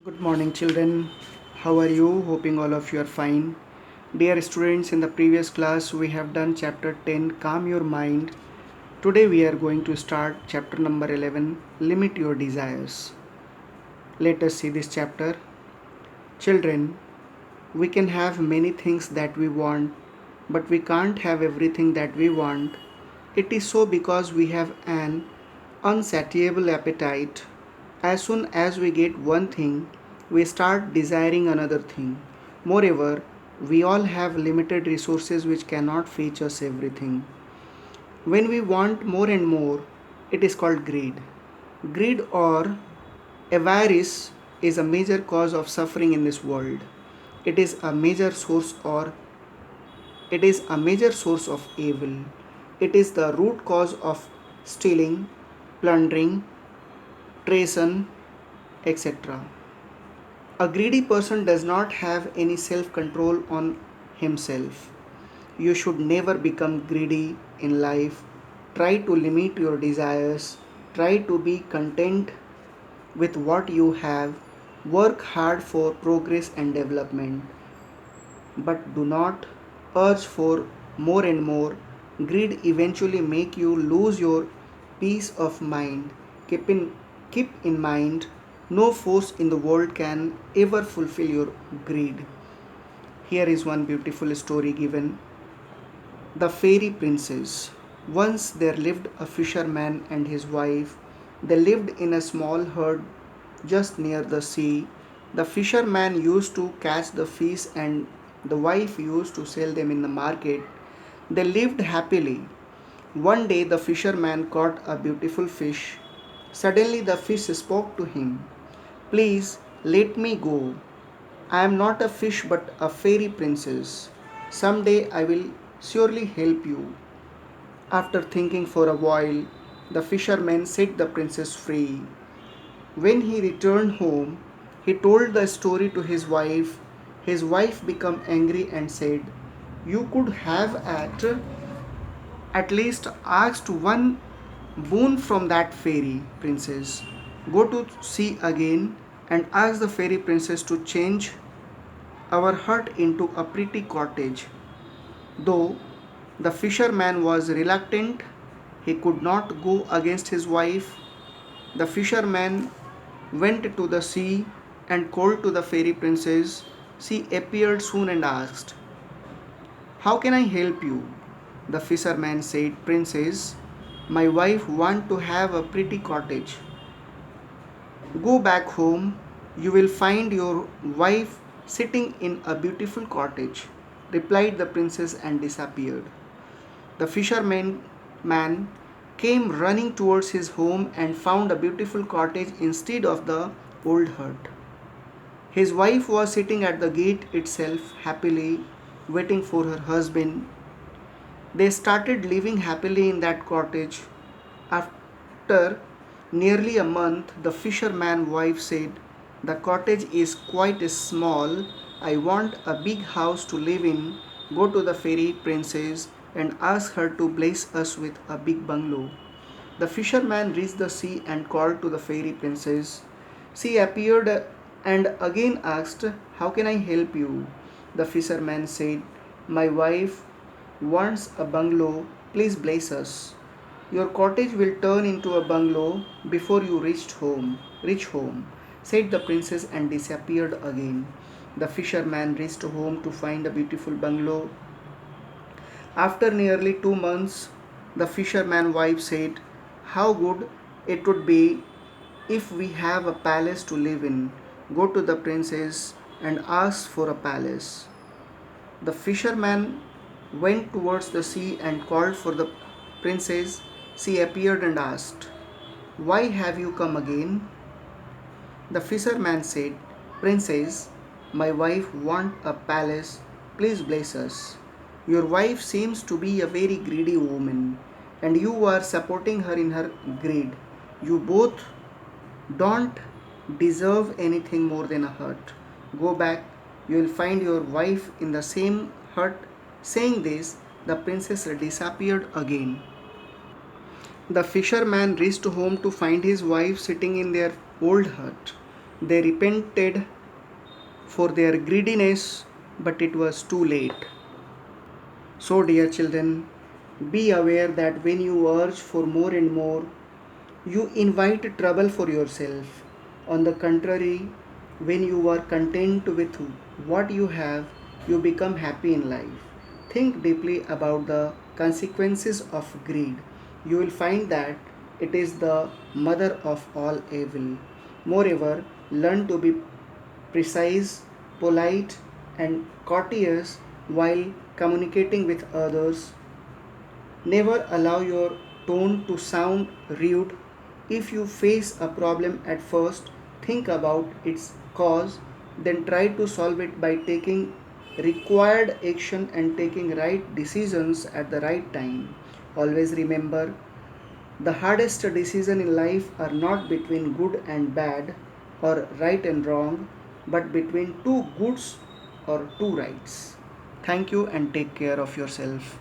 Good morning, children. How are you? Hoping all of you are fine. Dear students, in the previous class, we have done chapter 10 Calm Your Mind. Today, we are going to start chapter number 11 Limit Your Desires. Let us see this chapter. Children, we can have many things that we want, but we can't have everything that we want. It is so because we have an unsatiable appetite. As soon as we get one thing, we start desiring another thing. Moreover, we all have limited resources which cannot fetch us everything. When we want more and more, it is called greed. Greed or avarice is a major cause of suffering in this world. It is a major source or it is a major source of evil. It is the root cause of stealing, plundering, treason, etc. A greedy person does not have any self control on himself. You should never become greedy in life. Try to limit your desires. Try to be content with what you have. Work hard for progress and development. But do not urge for more and more. Greed eventually make you lose your peace of mind. Keep in mind, no force in the world can ever fulfill your greed. Here is one beautiful story given. The Fairy Princess. Once there lived a fisherman and his wife. They lived in a small hut just near the sea. The fisherman used to catch the fish and the wife used to sell them in the market. They lived happily. One day the fisherman caught a beautiful fish. Suddenly the fish spoke to him. Please let me go. I am not a fish but a fairy princess. Someday I will surely help you. After thinking for a while, the fisherman set the princess free. When he returned home, he told the story to his wife. His wife became angry and said, "You could have at least asked one boon from that fairy princess. Go to sea again and ask the fairy princess to change our hut into a pretty cottage." Though the fisherman was reluctant, he could not go against his wife. The fisherman went to the sea and called to the fairy princess. She appeared soon and asked, "How can I help you?" The fisherman said, "Princess, my wife wants to have a pretty cottage. Go back home. You will find your wife sitting in a beautiful cottage," replied the princess and disappeared. The fisherman man came running towards his home and found a beautiful cottage instead of the old hut. His wife was sitting at the gate itself, happily waiting for her husband. They started living happily in that cottage. After nearly a month, the fisherman's wife said, "The cottage is quite small. I want a big house to live in. Go to the fairy princess and ask her to bless us with a big bungalow." The fisherman reached the sea and called to the fairy princess. She appeared and again asked, "How can I help you?" The fisherman said, "My wife wants a bungalow. Please bless us. Your cottage will turn into a bungalow before you reach home," said the princess and disappeared again. The fisherman reached home to find a beautiful bungalow. After nearly 2 months, the fisherman's wife said, "How good it would be if we have a palace to live in. Go to the princess and ask for a palace." The fisherman went towards the sea and called for the princess. She appeared and asked, "Why have you come again?" The fisherman said, "Princess, my wife wants a palace. Please bless us. Your wife seems to be a very greedy woman, and you are supporting her in her greed. You both don't deserve anything more than a hut. Go back. You will find your wife in the same hut." Saying this, the princess disappeared again. The fisherman reached home to find his wife sitting in their old hut. They repented for their greediness, but it was too late. So, dear children, be aware that when you urge for more and more, you invite trouble for yourself. On the contrary, when you are content with what you have, you become happy in life. Think deeply about the consequences of greed. You will find that it is the mother of all evil. Moreover, learn to be precise, polite, and courteous while communicating with others. Never allow your tone to sound rude. If you face a problem at first, think about its cause, then try to solve it by taking required action and taking right decisions at the right time. Always remember, the hardest decisions in life are not between good and bad or right and wrong, but between two goods or two rights. Thank you and take care of yourself.